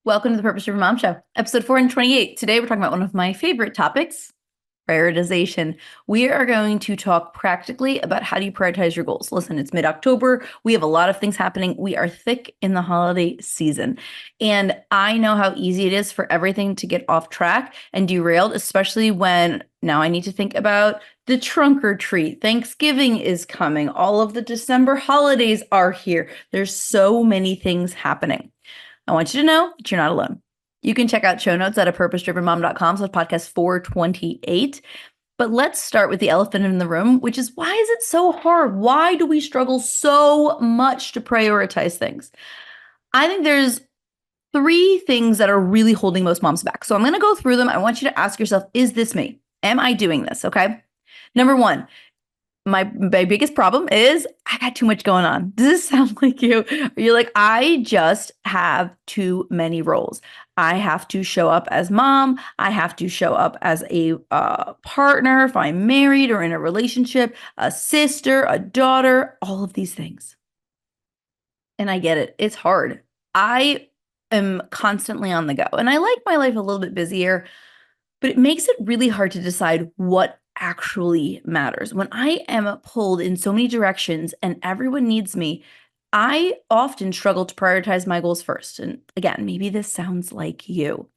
Welcome to the Purpose Driven Mom Show, episode 428. Today, we're talking about one of my favorite topics, prioritization. We are going to talk practically about how do you prioritize your goals. Listen, it's mid-October. We have a lot of things happening. We are thick in the holiday season. And I know how easy it is for everything to get off track and derailed, especially when now I need to think about the trunk or treat. Thanksgiving is coming. All of the December holidays are here. There's so many things happening. I want you to know that you're not alone. You can check out show notes at apurposedrivenmom.com/podcast 428. But let's start with the elephant in the room, which is why is it so hard? Why do we struggle so much to prioritize things? I think there's three things that are really holding most moms back. So I'm going to go through them. I want you to ask yourself, is this me? Am I doing this? Okay. Number one, my biggest problem is I got too much going on. Does this sound like you? You're like, I just have too many roles. I have to show up as mom. I have to show up as a partner if I'm married or in a relationship, a sister, a daughter, all of these things. And I get it. It's hard. I am constantly on the go. And I like my life a little bit busier, but it makes it really hard to decide what actually matters. When I am pulled in so many directions and everyone needs me, I often struggle to prioritize my goals first. And again, maybe this sounds like you.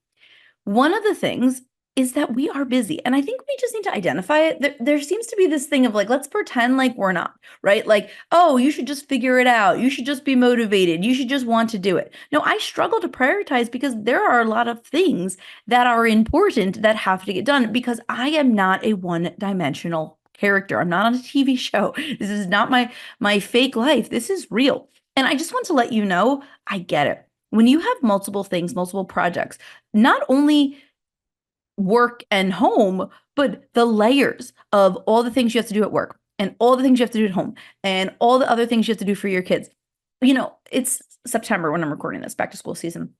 One of the things is that we are busy. And I think we just need to identify it. There seems to be this thing of like, let's pretend like we're not, right? Like, oh, you should just figure it out. You should just be motivated. You should just want to do it. No, I struggle to prioritize because there are a lot of things that are important that have to get done because I am not a one-dimensional character. I'm not on a TV show. This is not my fake life. This is real. And I just want to let you know, I get it. When you have multiple things, multiple projects, not only work and home, but the layers of all the things you have to do at work and all the things you have to do at home and all the other things you have to do for your kids. You know, it's September when I'm recording this, back to school season.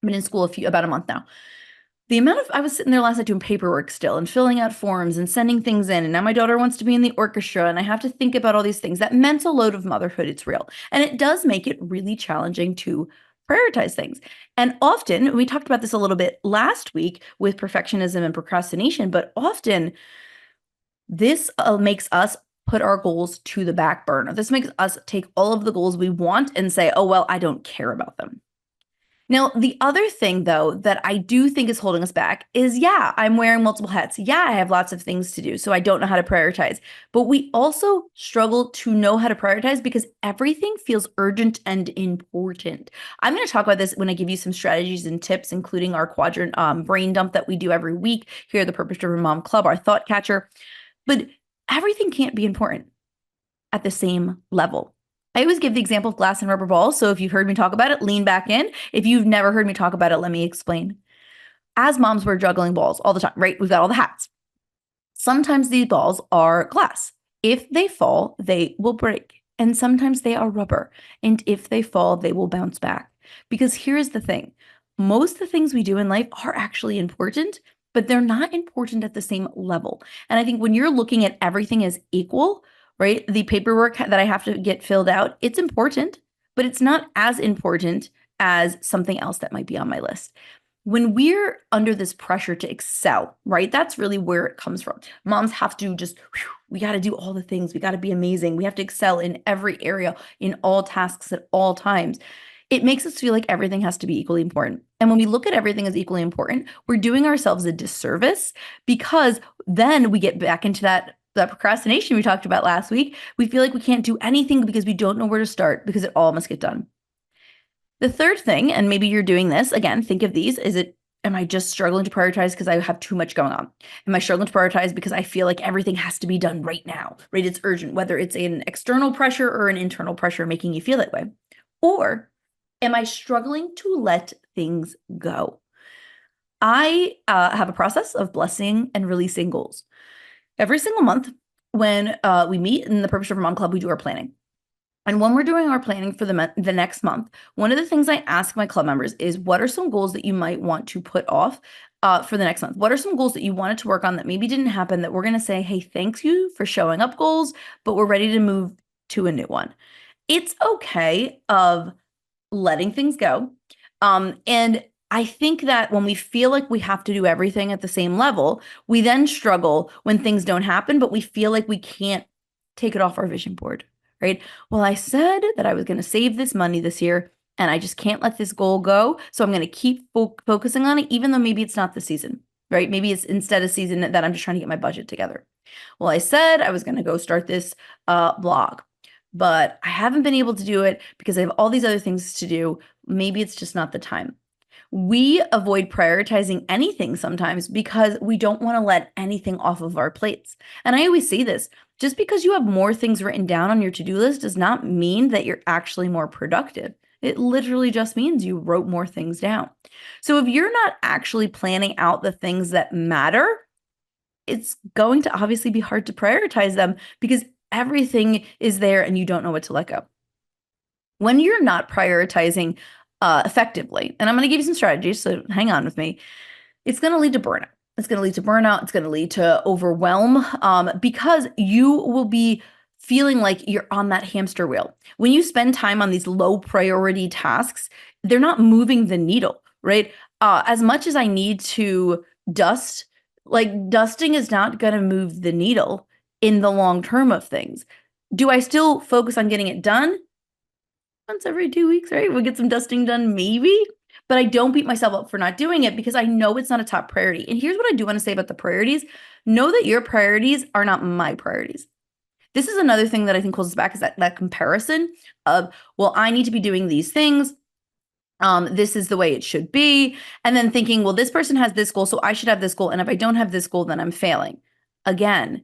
I've been in school about a month now. The amount of, I was sitting there last night doing paperwork still and filling out forms and sending things in. And now my daughter wants to be in the orchestra and I have to think about all these things. That mental load of motherhood, it's real. And it does make it really challenging to prioritize things. And often, we talked about this a little bit last week with perfectionism and procrastination, but often this makes us put our goals to the back burner. This makes us take all of the goals we want and say, oh, well, I don't care about them. Now, the other thing, though, that I do think is holding us back is, yeah, I'm wearing multiple hats. Yeah, I have lots of things to do, so I don't know how to prioritize. But we also struggle to know how to prioritize because everything feels urgent and important. I'm going to talk about this when I give you some strategies and tips, including our quadrant brain dump that we do every week here at the Purpose Driven Mom Club, our thought catcher. But everything can't be important at the same level. I always give the example of glass and rubber balls. So if you've heard me talk about it, lean back in. If you've never heard me talk about it, let me explain. As moms, we're juggling balls all the time, right? We've got all the hats. Sometimes these balls are glass. If they fall, they will break. And sometimes they are rubber. And if they fall, they will bounce back. Because here's the thing. Most of the things we do in life are actually important, but they're not important at the same level. And I think when you're looking at everything as equal, right? The paperwork that I have to get filled out, it's important, but it's not as important as something else that might be on my list. When we're under this pressure to excel, right? That's really where it comes from. Moms have to just, we got to do all the things. We got to be amazing. We have to excel in every area, in all tasks at all times. It makes us feel like everything has to be equally important. And when we look at everything as equally important, we're doing ourselves a disservice because then we get back into that procrastination we talked about last week. We feel like we can't do anything because we don't know where to start because it all must get done. The third thing, and maybe you're doing this, again, think of these, am I just struggling to prioritize because I have too much going on? Am I struggling to prioritize because I feel like everything has to be done right now, right? It's urgent, whether it's an external pressure or an internal pressure making you feel that way. Or am I struggling to let things go? I have a process of blessing and releasing goals. Every single month when we meet in the Purpose Driven Mom Club, we do our planning. And when we're doing our planning for the next month, one of the things I ask my club members is, what are some goals that you might want to put off for the next month? What are some goals that you wanted to work on that maybe didn't happen that we're going to say, hey, thanks you for showing up goals, but we're ready to move to a new one. It's okay of letting things go. And I think that when we feel like we have to do everything at the same level, we then struggle when things don't happen, but we feel like we can't take it off our vision board, right? Well, I said that I was going to save this money this year, and I just can't let this goal go. So I'm going to keep focusing on it, even though maybe it's not the season, right? Maybe it's instead a season that I'm just trying to get my budget together. Well, I said I was going to go start this blog, but I haven't been able to do it because I have all these other things to do. Maybe it's just not the time. We avoid prioritizing anything sometimes because we don't want to let anything off of our plates. And I always say this, just because you have more things written down on your to-do list does not mean that you're actually more productive. It literally just means you wrote more things down. So if you're not actually planning out the things that matter, it's going to obviously be hard to prioritize them because everything is there and you don't know what to let go. When you're not prioritizing effectively, and I'm going to give you some strategies, so hang on with me, it's going to lead to burnout. It's going to lead to burnout. It's going to lead to overwhelm because you will be feeling like you're on that hamster wheel. When you spend time on these low priority tasks, they're not moving the needle, right? As much as I need to dust, like dusting is not going to move the needle in the long term of things. Do I still focus on getting it done? Once every 2 weeks, right? We'll get some dusting done, maybe. But I don't beat myself up for not doing it because I know it's not a top priority. And here's what I do want to say about the priorities. Know that your priorities are not my priorities. This is another thing that I think holds us back is that comparison of, well, I need to be doing these things. This is the way it should be. And then thinking, well, this person has this goal, so I should have this goal. And if I don't have this goal, then I'm failing. Again,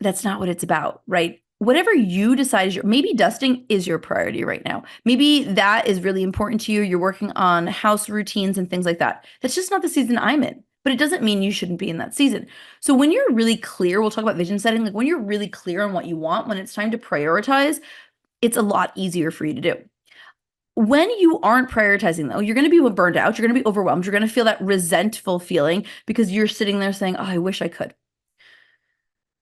that's not what it's about, right? Whatever you decide is maybe dusting is your priority right now. Maybe that is really important to you. You're working on house routines and things like that. That's just not the season I'm in, but it doesn't mean you shouldn't be in that season. So when you're really clear, we'll talk about vision setting, like when you're really clear on what you want, when it's time to prioritize, it's a lot easier for you to do. When you aren't prioritizing, though, you're going to be burned out. You're going to be overwhelmed. You're going to feel that resentful feeling because you're sitting there saying, oh, I wish I could.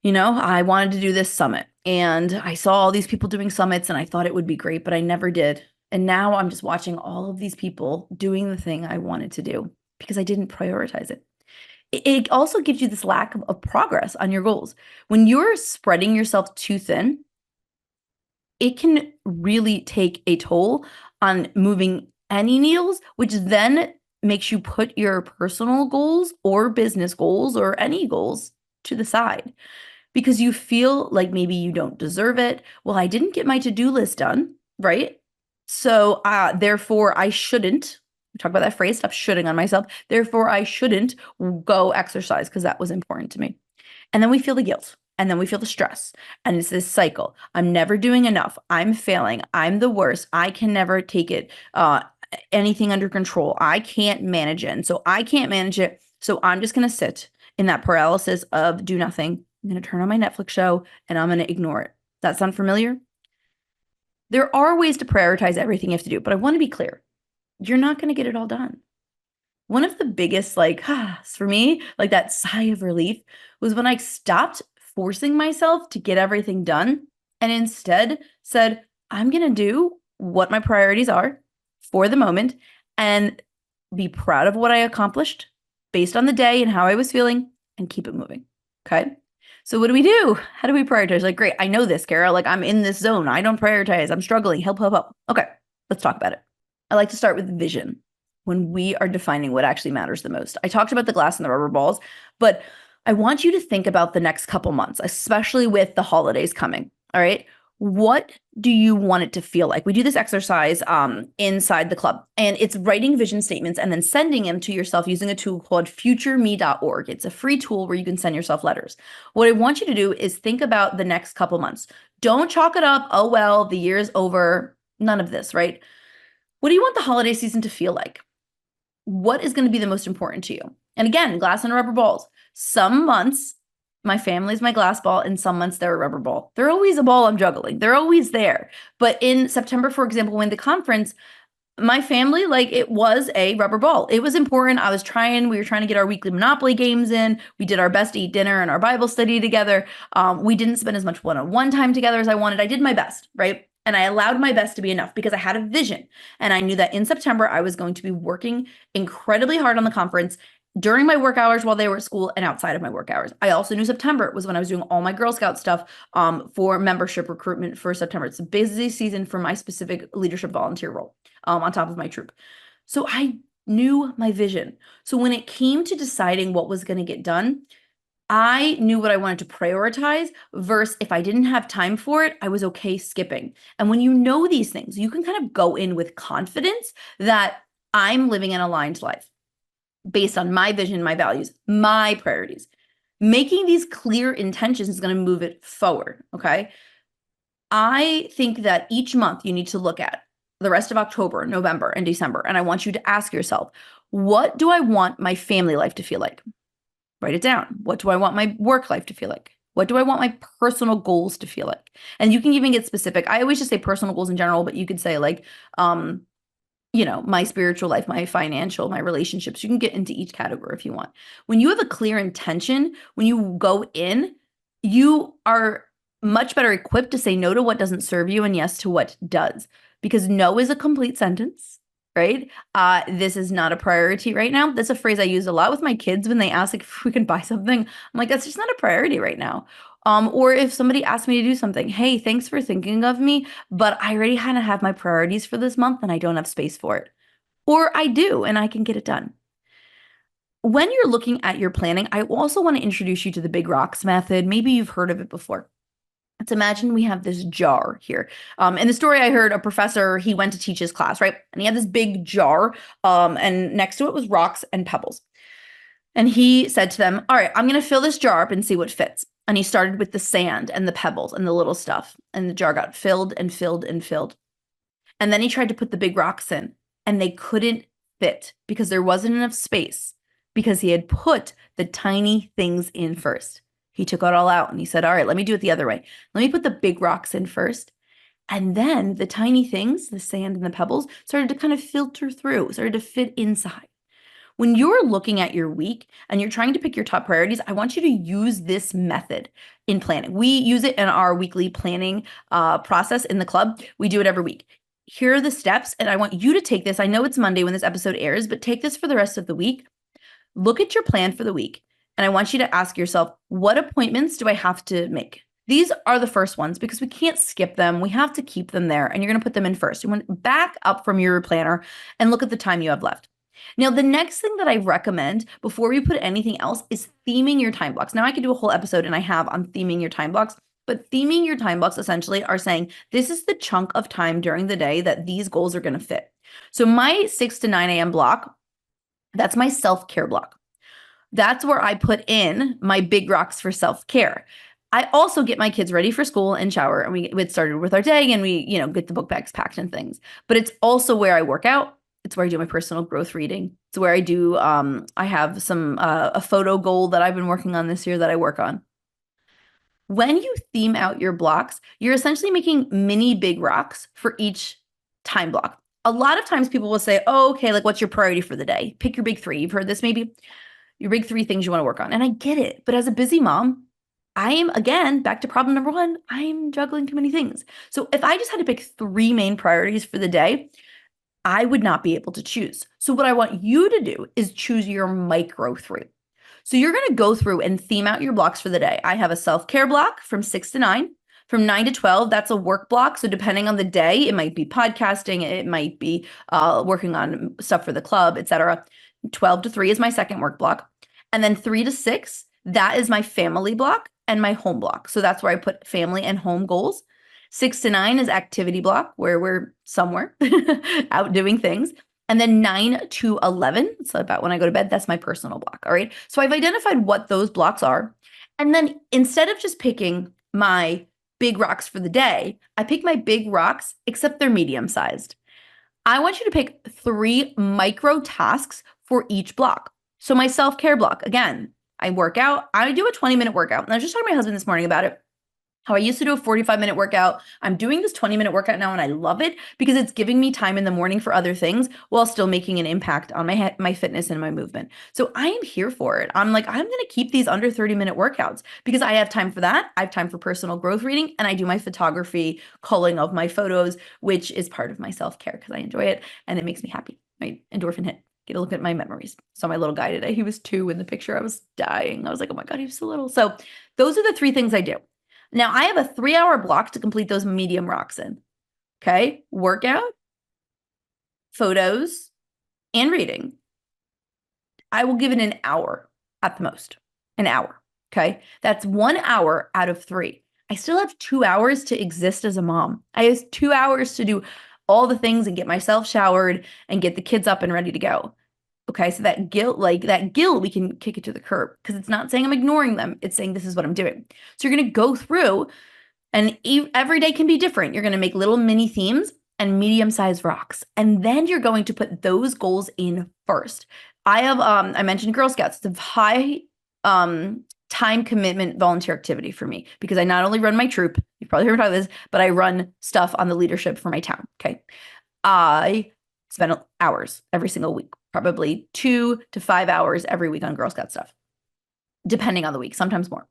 I wanted to do this summit and I saw all these people doing summits and I thought it would be great, but I never did. And now I'm just watching all of these people doing the thing I wanted to do because I didn't prioritize it. It also gives you this lack of progress on your goals. When you're spreading yourself too thin, it can really take a toll on moving any needles, which then makes you put your personal goals or business goals or any goals to the side because you feel like maybe you don't deserve it. Well, I didn't get my to-do list done, right? So therefore I shouldn't, we talk about that phrase, stop shoulding on myself. Therefore I shouldn't go exercise because that was important to me. And then we feel the guilt and then we feel the stress and it's this cycle. I'm never doing enough. I'm failing. I'm the worst. I can never take it, anything under control. I can't manage it. And so I can't manage it. So I'm just going to sit in that paralysis of do nothing. I'm going to turn on my Netflix show and I'm going to ignore it. That sound familiar? There are ways to prioritize everything you have to do, but I want to be clear. You're not going to get it all done. One of the biggest, for me, like that sigh of relief was when I stopped forcing myself to get everything done and instead said, I'm going to do what my priorities are for the moment and be proud of what I accomplished based on the day and how I was feeling and keep it moving. Okay. So what do we do? How do we prioritize? Like, great, I know this, Cara. Like, I'm in this zone. I don't prioritize. I'm struggling. Help, help, help. Okay, let's talk about it. I like to start with vision when we are defining what actually matters the most. I talked about the glass and the rubber balls, but I want you to think about the next couple months, especially with the holidays coming. All right. What do you want it to feel like? We do this exercise inside the club, and it's writing vision statements and then sending them to yourself using a tool called futureme.org. It's a free tool where you can send yourself letters. What I want you to do is think about the next couple months. Don't chalk it up. Oh, well, the year is over. None of this, right? What do you want the holiday season to feel like? What is going to be the most important to you? And again, glass and rubber balls. Some months, my family's my glass ball, and some months they're a rubber ball. They're always a ball I'm juggling. They're always there. But in September, for example, when the conference, my family, it was a rubber ball. It was important. We were trying to get our weekly Monopoly games in. We did our best to eat dinner and our Bible study together. We didn't spend as much one-on-one time together as I wanted. I did my best, right? And I allowed my best to be enough because I had a vision. And I knew that in September, I was going to be working incredibly hard on the conference during my work hours while they were at school and outside of my work hours. I also knew September was when I was doing all my Girl Scout stuff for membership recruitment for September. It's a busy season for my specific leadership volunteer role on top of my troop. So I knew my vision. So when it came to deciding what was going to get done, I knew what I wanted to prioritize versus if I didn't have time for it, I was okay skipping. And when you know these things, you can kind of go in with confidence that I'm living an aligned life based on my vision, my values, my priorities. Making these clear intentions is going to move it forward. Okay. I think that each month you need to look at the rest of October, November, and December. And I want you to ask yourself, what do I want my family life to feel like? Write it down. What do I want my work life to feel like? What do I want my personal goals to feel like? And you can even get specific. I always just say personal goals in general, but you could say like, my spiritual life, my financial, my relationships. You can get into each category if you want. When you have a clear intention, when you go in, you are much better equipped to say no to what doesn't serve you and yes to what does. Because no is a complete sentence, right? This is not a priority right now. That's a phrase I use a lot with my kids when they ask like, if we can buy something. I'm like, that's just not a priority right now. Or if somebody asks me to do something, hey, thanks for thinking of me, but I already kind of have my priorities for this month and I don't have space for it. Or I do and I can get it done. When you're looking at your planning, I also want to introduce you to the Big Rocks method. Maybe you've heard of it before. Let's imagine we have this jar here. In the story I heard, a professor, he went to teach his class, right? And he had this big jar, and next to it was rocks and pebbles. And he said to them, all right, I'm going to fill this jar up and see what fits. And he started with the sand and the pebbles and the little stuff. And the jar got filled and filled and filled. And then he tried to put the big rocks in, and they couldn't fit because there wasn't enough space because he had put the tiny things in first. He took it all out and he said, all right, let me do it the other way. Let me put the big rocks in first. And then the tiny things, the sand and the pebbles, started to kind of filter through, started to fit inside. When you're looking at your week and you're trying to pick your top priorities, I want you to use this method in planning. We use it in our weekly planning process in the club. We do it every week. Here are the steps, and I want you to take this. I know it's Monday when this episode airs, but take this for the rest of the week. Look at your plan for the week, and I want you to ask yourself, what appointments do I have to make? These are the first ones because we can't skip them. We have to keep them there, and you're going to put them in first. You want to back up from your planner and look at the time you have left. Now, the next thing that I recommend before we put anything else is theming your time blocks. Now, I could do a whole episode, and I have on theming your time blocks, but theming your time blocks essentially are saying this is the chunk of time during the day that these goals are going to fit. So my 6 to 9 a.m. block, that's my self-care block. That's where I put in my big rocks for self-care. I also get my kids ready for school and shower, and we get started with our day, and we, get the book bags packed and things. But it's also where I work out. It's where I do my personal growth reading. It's where I do, I have a photo goal that I've been working on this year that I work on. When you theme out your blocks, you're essentially making mini big rocks for each time block. A lot of times people will say, oh, okay, like what's your priority for the day? Pick your big three. You've heard this maybe? Your big three things you want to work on. And I get it. But as a busy mom, I am, again, back to problem number one, I'm juggling too many things. So if I just had to pick three main priorities for the day, I would not be able to choose. So what I want you to do is choose your micro three. So you're going to go through and theme out your blocks for the day. I have a self-care block from 6 to 9. From 9 to 12, that's a work block. So depending on the day, it might be podcasting, it might be working on stuff for the club, etc. 12 to 3 is my second work block. And then 3 to 6, that is my family block and my home block. So that's where I put family and home goals. 6 to 9 is activity block, where we're somewhere out doing things. And then 9 to 11, so about when I go to bed, that's my personal block. All right. So I've identified what those blocks are. And then instead of just picking my big rocks for the day, I pick my big rocks, except they're medium sized. I want you to pick 3 micro tasks for each block. So my self-care block, again, I work out. I do a 20-minute workout. And I was just talking to my husband this morning about it. How I used to do a 45-minute workout. I'm doing this 20-minute workout now and I love it because it's giving me time in the morning for other things while still making an impact on my fitness and my movement. So I am here for it. I'm like, I'm going to keep these under 30-minute workouts because I have time for that. I have time for personal growth reading and I do my photography, culling of my photos, which is part of my self-care because I enjoy it and it makes me happy. My endorphin hit. Get a look at my memories. Saw my little guy today. He was 2 in the picture. I was dying. I was like, oh my God, he was so little. So those are the 3 things I do. Now, I have a 3-hour block to complete those medium rocks in. Okay? Workout, photos, and reading. I will give it an hour at the most. An hour. Okay? That's 1 hour out of 3. I still have 2 hours to exist as a mom. I have 2 hours to do all the things and get myself showered and get the kids up and ready to go. Okay, so that guilt, we can kick it to the curb because it's not saying I'm ignoring them. It's saying this is what I'm doing. So you're going to go through and every day can be different. You're going to make little mini themes and medium-sized rocks. And then you're going to put those goals in first. I mentioned Girl Scouts. It's a high time commitment volunteer activity for me because I not only run my troop, you've probably heard about this, but I run stuff on the leadership for my town. Okay. I spend hours every single week, probably 2 to 5 hours every week on Girl Scout stuff, depending on the week, sometimes more.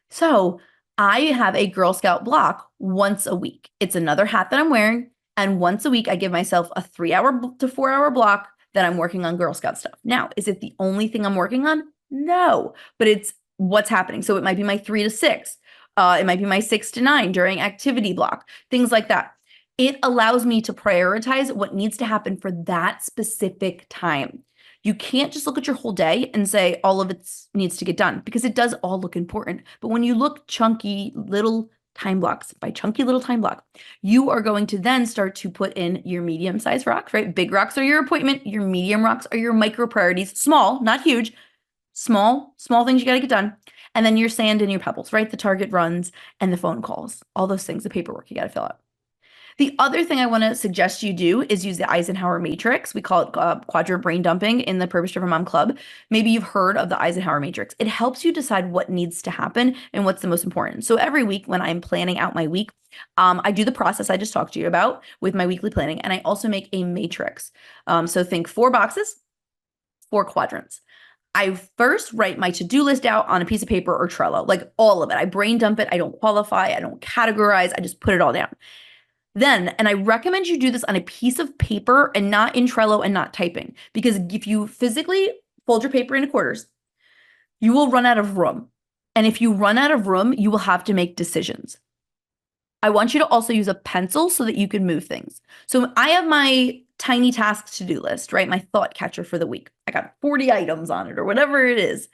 So I have a Girl Scout block once a week. It's another hat that I'm wearing. And once a week, I give myself a 3-hour to 4-hour block that I'm working on Girl Scout stuff. Now, is it the only thing I'm working on? No, but it's what's happening. So it might be my 3 to 6. It might be my 6 to 9 during activity block, things like that. It allows me to prioritize what needs to happen for that specific time. You can't just look at your whole day and say all of it needs to get done because it does all look important. But when you look chunky little time blocks by chunky little time block, you are going to then start to put in your medium-sized rocks, right? Big rocks are your appointment. Your medium rocks are your micro priorities. Small, not huge. Small things you got to get done. And then your sand and your pebbles, right? The target runs and the phone calls, all those things, the paperwork you got to fill out. The other thing I want to suggest you do is use the Eisenhower matrix. We call it quadrant brain dumping in the Purpose Driven Mom Club. Maybe you've heard of the Eisenhower matrix. It helps you decide what needs to happen and what's the most important. So every week when I'm planning out my week, I do the process I just talked to you about with my weekly planning, and I also make a matrix. So think 4 boxes, 4 quadrants. I first write my to-do list out on a piece of paper or Trello, like all of it. I brain dump it. I don't qualify. I don't categorize. I just put it all down. Then, and I recommend you do this on a piece of paper and not in Trello and not typing, because if you physically fold your paper into quarters, you will run out of room. And if you run out of room, you will have to make decisions. I want you to also use a pencil so that you can move things. So I have my tiny tasks to-do list, right? My thought catcher for the week. I got 40 items on it or whatever it is.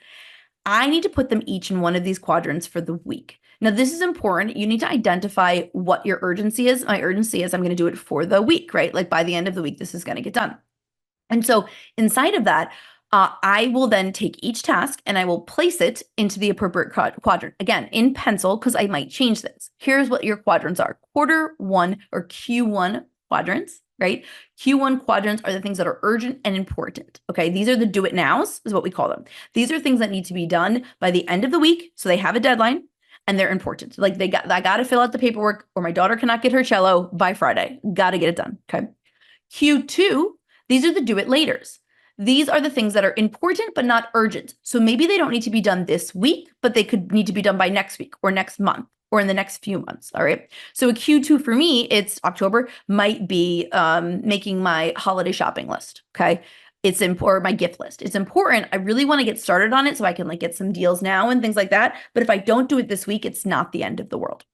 I need to put them each in one of these quadrants for the week. Now, this is important. You need to identify what your urgency is. My urgency is I'm going to do it for the week, right? Like by the end of the week, this is going to get done. And so inside of that, I will then take each task and I will place it into the appropriate quadrant. Again, in pencil, because I might change this. Here's what your quadrants are. Quarter 1 or Q1 quadrants, right? Q1 quadrants are the things that are urgent and important. Okay, these are the do it nows, is what we call them. These are things that need to be done by the end of the week, so they have a deadline and they're important. Like I got to fill out the paperwork, or my daughter cannot get her cello by Friday. Got to get it done. Okay. Q2, these are the do it laters. These are the things that are important but not urgent. So maybe they don't need to be done this week, but they could need to be done by next week or next month or in the next few months. All right. So a Q2 for me, it's October, might be making my holiday shopping list. Okay. It's important, my gift list. It's important. I really want to get started on it so I can like get some deals now and things like that. But if I don't do it this week, it's not the end of the world.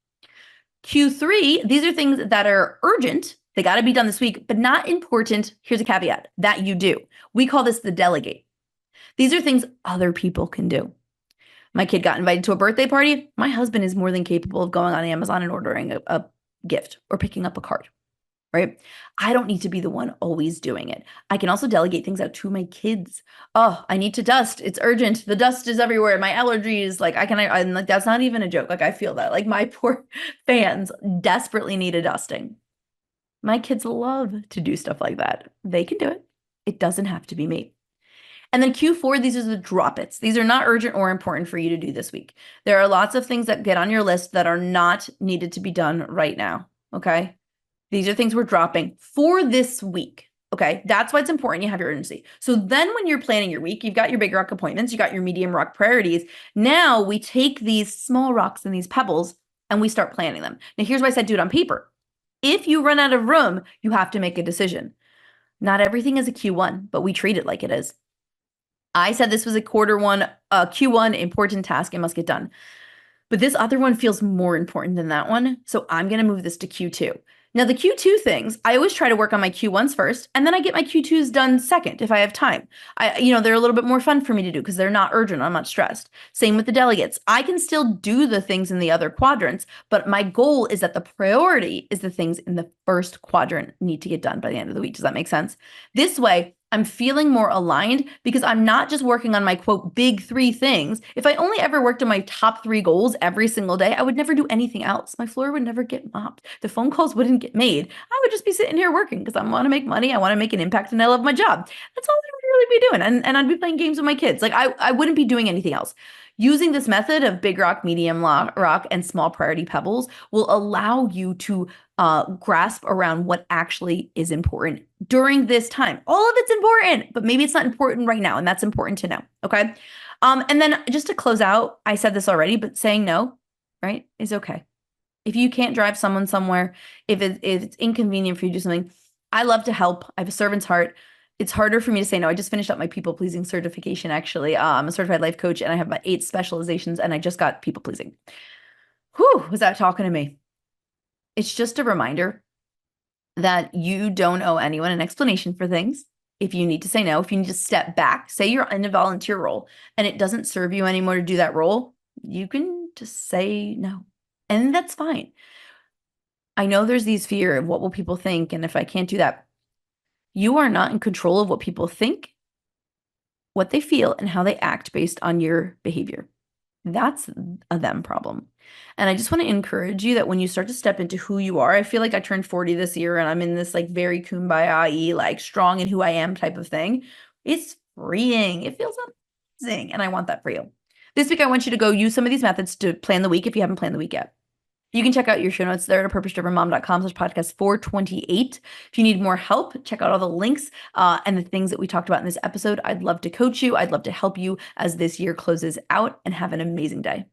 Q3, these are things that are urgent. They got to be done this week, but not important. Here's a caveat that you do. We call this the delegate. These are things other people can do. My kid got invited to a birthday party. My husband is more than capable of going on Amazon and ordering a gift or picking up a card, right? I don't need to be the one always doing it. I can also delegate things out to my kids. Oh, I need to dust. It's urgent. The dust is everywhere. My allergies, like I'm like, that's not even a joke. Like I feel that, like my poor fans desperately need a dusting. My kids love to do stuff like that. They can do it. It doesn't have to be me. And then Q4, these are the drop-its. These are not urgent or important for you to do this week. There are lots of things that get on your list that are not needed to be done right now, okay? These are things we're dropping for this week, okay? That's why it's important you have your urgency. So then when you're planning your week, you've got your big rock appointments, you got your medium rock priorities. Now we take these small rocks and these pebbles and we start planning them. Now here's why I said do it on paper. If you run out of room, you have to make a decision. Not everything is a Q1, but we treat it like it is. I said this was a Q1 important task and must get done. But this other one feels more important than that one. So I'm going to move this to Q2. Now, the Q2 things, I always try to work on my Q1s first, and then I get my Q2s done second if I have time. They're a little bit more fun for me to do because they're not urgent. I'm not stressed. Same with the delegates. I can still do the things in the other quadrants, but my goal is that the priority is the things in the first quadrant need to get done by the end of the week. Does that make sense? This way, I'm feeling more aligned because I'm not just working on my quote big 3 things. If I only ever worked on my top 3 goals every single day, I would never do anything else. My floor would never get mopped. The phone calls wouldn't get made. I would just be sitting here working because I want to make money. I want to make an impact and I love my job. That's all I would really be doing. And I'd be playing games with my kids. Like I wouldn't be doing anything else. Using this method of big rock, medium rock, and small priority pebbles will allow you to grasp around what actually is important during this time. All of it's important, but maybe it's not important right now, and that's important to know, okay? And then just to close out, I said this already, but saying no, right, is okay. If you can't drive someone somewhere, if it's inconvenient for you to do something, I love to help. I have a servant's heart. It's harder for me to say no. I just finished up my people-pleasing certification, actually. I'm a certified life coach, and I have about 8 specializations, and I just got people-pleasing. Whew, was that talking to me? It's just a reminder that you don't owe anyone an explanation for things. If you need to say no, if you need to step back, say you're in a volunteer role, and it doesn't serve you anymore to do that role, you can just say no, and that's fine. I know there's these fear of what will people think, and if I can't do that. You are not in control of what people think, what they feel, and how they act based on your behavior. That's a them problem. And I just want to encourage you that when you start to step into who you are, I feel like I turned 40 this year and I'm in this like very kumbaya-y, like strong in who I am type of thing. It's freeing. It feels amazing. And I want that for you. This week, I want you to go use some of these methods to plan the week if you haven't planned the week yet. You can check out your show notes there at purposedrivenmom.com/podcast 428. If you need more help, check out all the links and the things that we talked about in this episode. I'd love to coach you. I'd love to help you as this year closes out, and have an amazing day.